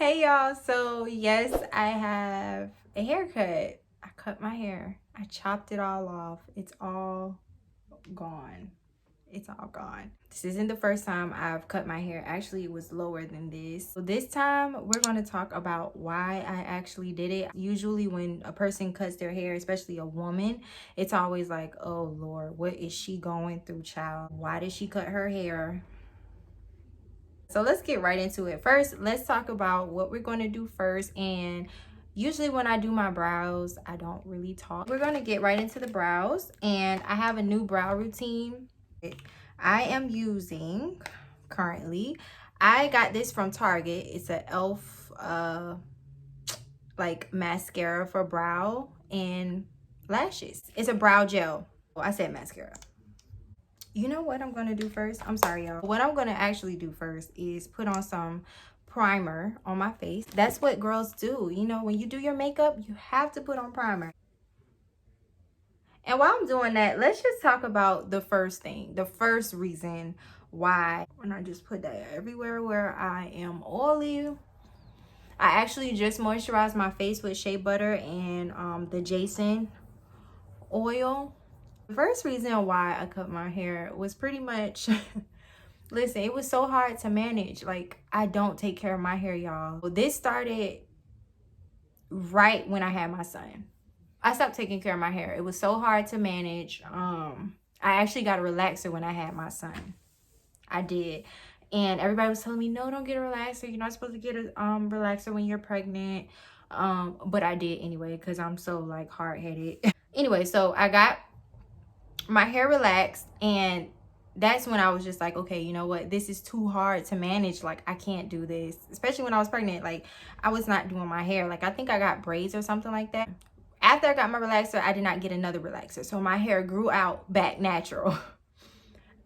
Hey y'all, so yes, I have a haircut. I cut my hair. I chopped it all off. It's all gone. It's all gone. This isn't the first time I've cut my hair. Actually, it was lower than this. So this time we're going to talk about why I actually did it. Usually when a person cuts their hair, especially a woman, it's always like, oh Lord, what is she going through, child? Why did she cut her hair? So let's get right into it. First, let's talk about what we're going to do first. And usually when I do my brows, I don't really talk. We're going to get right into the brows. And I have a new brow routine I am using currently. I got this from Target. It's an e.l.f. Like mascara for brow and lashes. It's a brow gel. Well, I said mascara. You know what I'm gonna do first? I'm sorry, y'all. What I'm gonna actually do first is put on some primer on my face. That's what girls do. You know, when you do your makeup, you have to put on primer. And while I'm doing that, let's just talk about the first thing, the first reason why. When I just put that everywhere where I am oily. I actually just moisturized my face with shea butter and the Jason oil. The first reason why I cut my hair was pretty much listen, it was so hard to manage. Like, I don't take care of my hair, y'all. This started right when I had my son. I stopped taking care of my hair. It was so hard to manage. I actually got a relaxer when I had my son. I did. And everybody was telling me, no, don't get a relaxer. You're not supposed to get a relaxer when you're pregnant. But I did anyway because I'm so like hard-headed. Anyway, so I got my hair relaxed, and that's when I was just like, okay, you know what, this is too hard to manage. Like, I can't do this, especially when I was pregnant. Like, I was not doing my hair. Like, I think I got braids or something like that. After I got my relaxer, I did not get another relaxer, so my hair grew out back natural.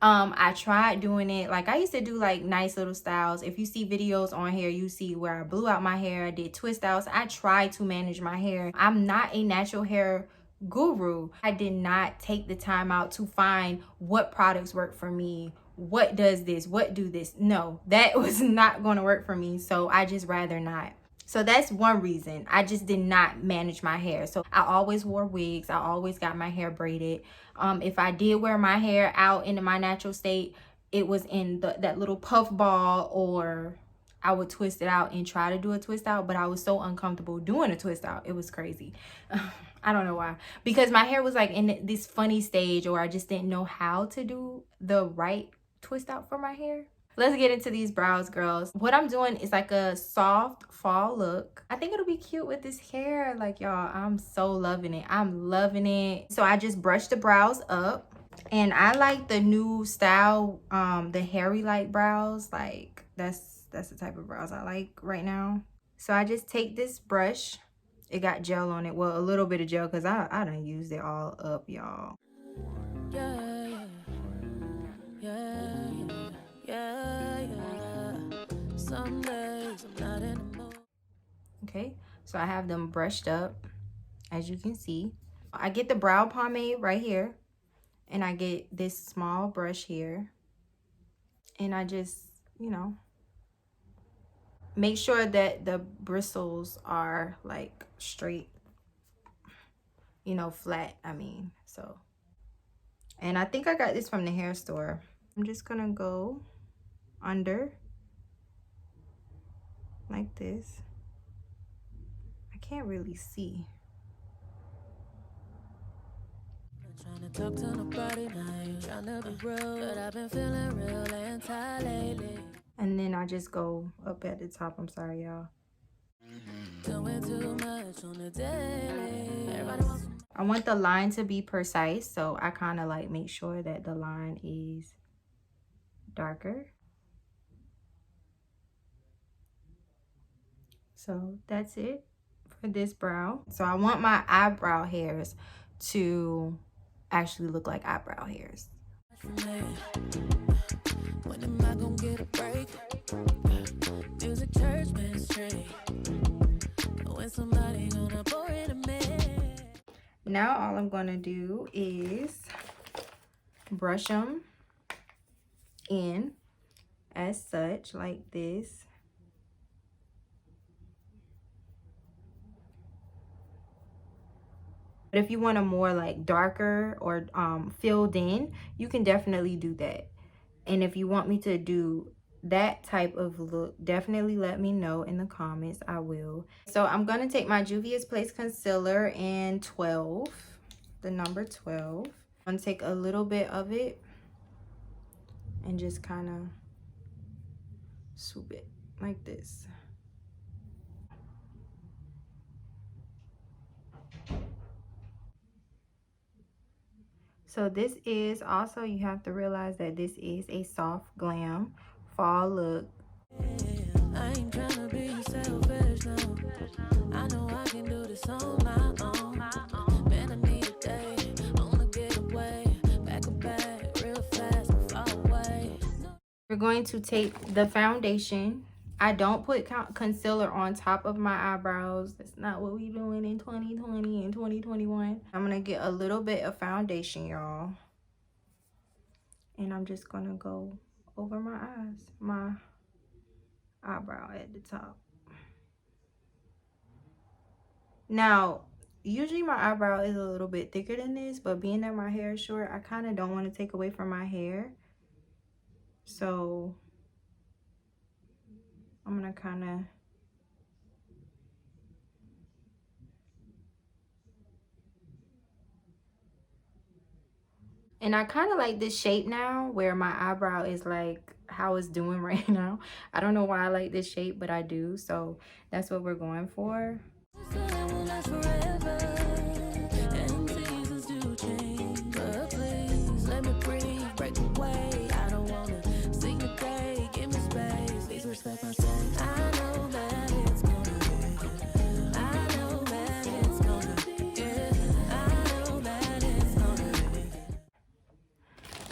I tried doing it. Like, I used to do like nice little styles. If you see videos on here, you see where I blew out my hair. I did twist outs. I tried to manage my hair. I'm not a natural hair guru. I did not take the time out to find what products work for me, what does this, what do this. No, that was not going to work for me, so I just rather not. So that's one reason. I just did not manage my hair. So I always wore wigs. I always got my hair braided. If I did wear my hair out into my natural state, it was in that little puff ball, or I would twist it out and try to do a twist out, but I was so uncomfortable doing a twist out. It was crazy. I don't know why. Because my hair was like in this funny stage, or I just didn't know how to do the right twist out for my hair. Let's get into these brows, girls. What I'm doing is like a soft fall look. I think it'll be cute with this hair. Like, y'all, I'm so loving it. I'm loving it. So I just brushed the brows up, and I like the new style, the hairy light brows. Like, that's the type of brows I like right now. So I just take this brush. It got gel on it. Well, a little bit of gel because I done used it all up, y'all. Yeah, yeah, yeah, yeah. Some days I'm not in the mood. Okay, so I have them brushed up, as you can see. I get the brow pomade right here, and I get this small brush here, and I just, you know, make sure that the bristles are like straight, you know, flat, I mean. So, and I think I got this from the hair store. I'm just gonna go under like this. I can't really see. Trying to talk to nobody now, you trying to be real, but I've been feeling real anti lately. And then I just go up at the top. I'm sorry, y'all. Doing too much on the daily. I want the line to be precise, so I kind of like make sure that the line is darker. So that's it for this brow. So I want my eyebrow hairs to actually look like eyebrow hairs. When am I gonna get a break? Music church ministry. When somebody gonna pour it a man. Now all I'm gonna do is brush them in as such, like this. But if you want a more like darker or filled in, you can definitely do that. And if you want me to do that type of look, definitely let me know in the comments. I will. So I'm going to take my Juvia's Place concealer in 12, the number 12. I'm going to take a little bit of it and just kind of swoop it like this. So this is also, you have to realize that this is a soft glam fall look. I ain't tryna be selfish, no. I know I can do this on my own. Man, I need a day, I wanna get away, back real fast and far away. We're going to take the foundation. I don't put concealer on top of my eyebrows. That's not what we doing in 2020 and 2021. I'm gonna get a little bit of foundation, y'all. And I'm just gonna go over my eyes, my eyebrow at the top. Now, usually my eyebrow is a little bit thicker than this, but being that my hair is short, I kind of don't want to take away from my hair. So I'm gonna kind of and I kind of like this shape now where my eyebrow is like how it's doing right now. I don't know why I like this shape, but I do. So that's what we're going for.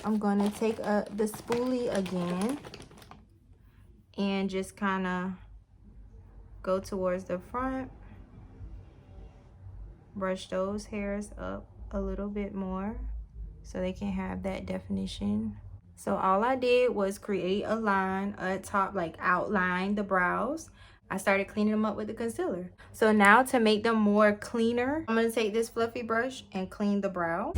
I'm gonna take the spoolie again and just kind of go towards the front, brush those hairs up a little bit more so they can have that definition. So all I did was create a line at top, like outline the brows. I started cleaning them up with the concealer. So now to make them more cleaner, I'm gonna take this fluffy brush and clean the brow.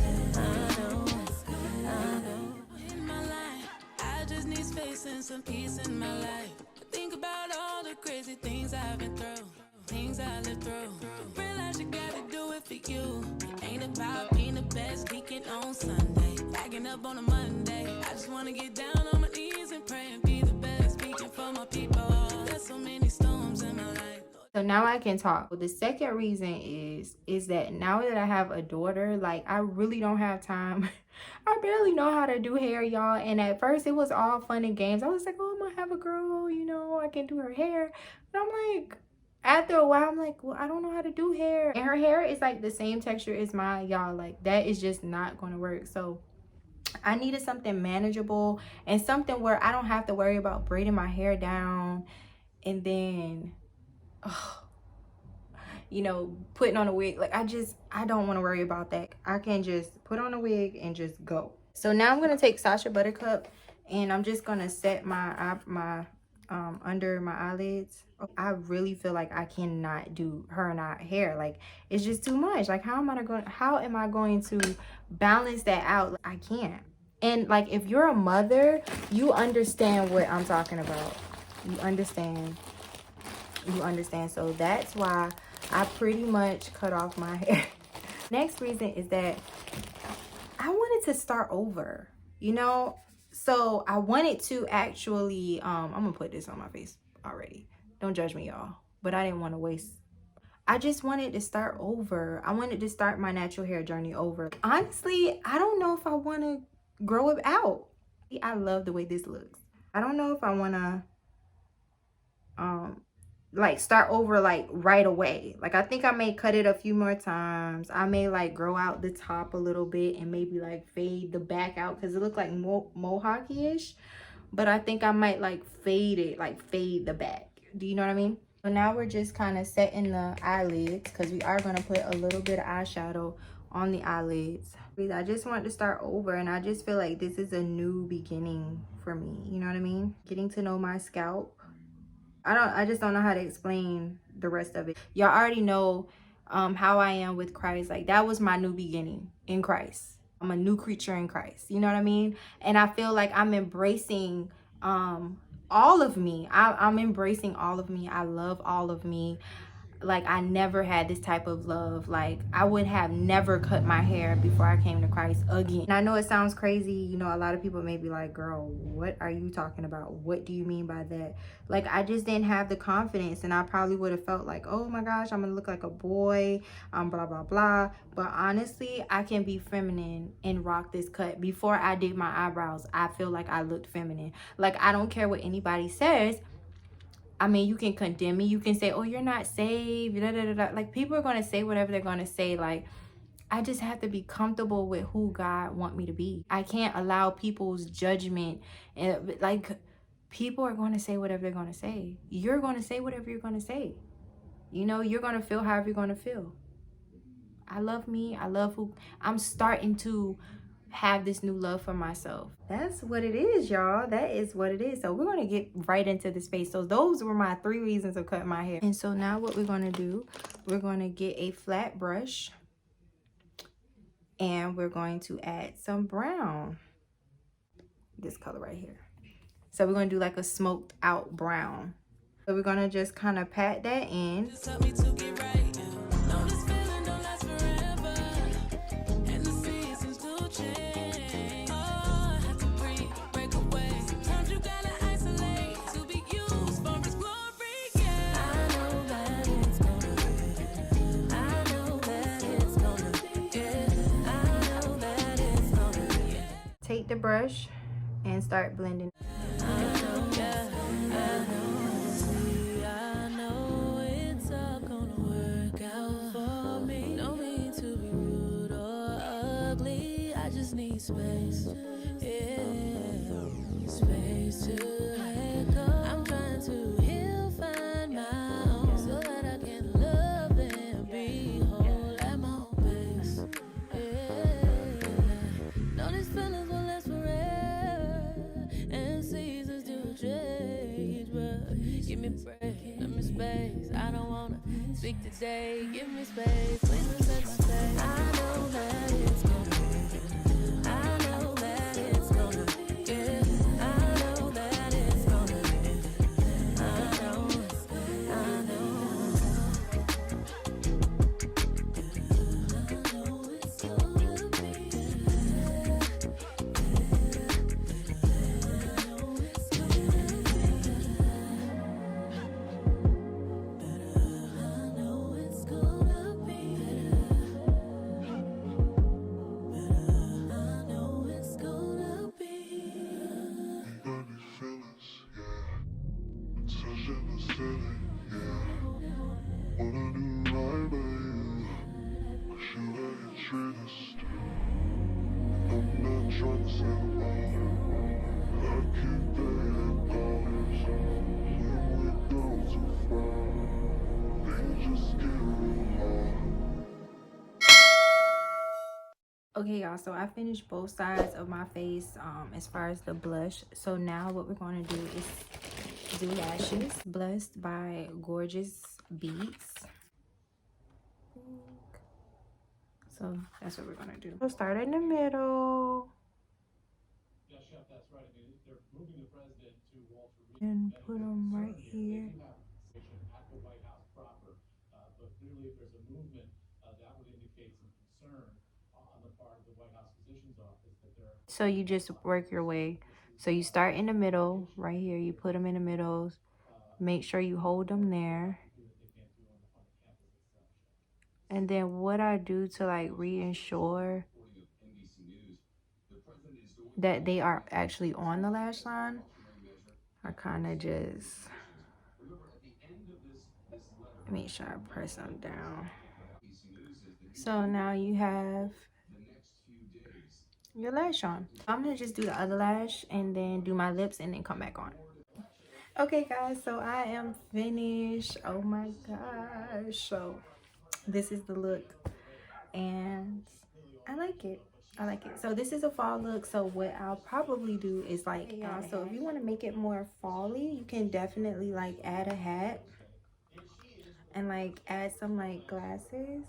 Some peace in my life. Think about all the crazy things I've been through, things I lived through. Realize you gotta do it for you. Ain't about being the best weekend on Sunday, backing up on a Monday. I just wanna get down on my knees and pray and be the best, speaking for my people. There's so many storms in my life. So now I can talk. The second reason is that now that I have a daughter, like I really don't have time. I barely know how to do hair, y'all. And at first it was all fun and games. I was like, oh, I'm gonna have a girl, you know, I can do her hair. But I'm like, after a while, I'm like, well, I don't know how to do hair. And her hair is like the same texture as mine, y'all. Like that is just not gonna work. So I needed something manageable and something where I don't have to worry about braiding my hair down and then you know, putting on a wig. Like I don't want to worry about that. I can just put on a wig and just go. So now I'm gonna take Sacha Buttercup and I'm just gonna set my under my eyelids. I really feel like I cannot do her and I hair. Like it's just too much. Like how am I going to balance that out? I can't. And like if you're a mother, you understand what I'm talking about. You understand. So that's why I pretty much cut off my hair. Next reason is that I wanted to start over, you know. So I wanted to actually I'm gonna put this on my face already, don't judge me, y'all, but I didn't want to waste. I just wanted to start over. I wanted to start my natural hair journey over. Honestly, I don't know if I want to grow it out. I love the way this looks. I don't know if I want to like start over like right away. Like I think I may cut it a few more times. I may like grow out the top a little bit and maybe like fade the back out because it looked like mohawk-ish. But I think I might like fade it, like fade the back. Do you know what I mean? So now we're just kind of setting the eyelids because we are going to put a little bit of eyeshadow on the eyelids. I just want to start over and I just feel like this is a new beginning for me. You know what I mean? Getting to know my scalp. I just don't know how to explain the rest of it. Y'all already know how I am with Christ. Like, that was my new beginning in Christ. I'm a new creature in Christ. You know what I mean? And I feel like I'm embracing all of me. I'm embracing all of me. I love all of me. Like, I never had this type of love. Like, I would have never cut my hair before I came to Christ again. And I know it sounds crazy. You know, a lot of people may be like, girl, what are you talking about? What do you mean by that? Like, I just didn't have the confidence, and I probably would have felt like, oh my gosh, I'm gonna look like a boy, blah blah blah. But honestly, I can be feminine and rock this cut. Before I did my eyebrows, I feel like I looked feminine. Like, I don't care what anybody says. I mean, you can condemn me. You can say, oh, you're not saved. Da, da, da, da. Like, people are going to say whatever they're going to say. Like, I just have to be comfortable with who God want me to be. I can't allow people's judgment. And, like, people are going to say whatever they're going to say. You're going to say whatever you're going to say. You know, you're going to feel however you're going to feel. I love me. I love who I'm starting to have this new love for myself. That's what it is, y'all. That is what it is. So we're going to get right into this face. So those were my 3 reasons of cutting my hair. And so now what we're going to do, we're going to get a flat brush and we're going to add some brown. This color right here. So we're going to do like a smoked out brown. So we're going to just kind of pat that in. Just help me to get right. Take the brush and start blending. Need space, yeah, space to let go. I'm trying to heal, find my own, so that I can love and be whole at my own pace. Yeah, know these feelings will last forever, and seasons do change, but give me break, give me space. I don't wanna speak today. Give me space, please don't set my space. I know that it's gonna. Okay, y'all, so I finished both sides of my face as far as the blush. So now what we're going to do is do lashes, blessed by Gorgeous Beads. So that's what we're going to do. We'll start in the middle. Yeah, Chef, that's right. I mean, they're moving the president to Walter Reed and put them right here. At the White House proper, but clearly if there's a movement, that would indicate some concern on the part of the White House Physician's Office that they're. So you just work your way. So you start in the middle, right here. You put them in the middle. Make sure you hold them there. And then what I do to like reassure that they are actually on the lash line, I kind of just make sure I press them down. So now you have your lash on. I'm gonna just do the other lash and then do my lips and then come back on. Okay guys, so I am finished. Oh my gosh, so this is the look and I like it. I like it. So this is a fall look. So what I'll probably do is like, y'all, so if you want to make it more fall-y, you can definitely like add a hat. and like add some like glasses.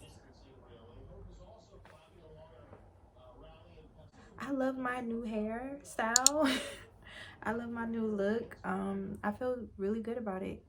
I love my new hairstyle. I love my new look. I feel really good about it.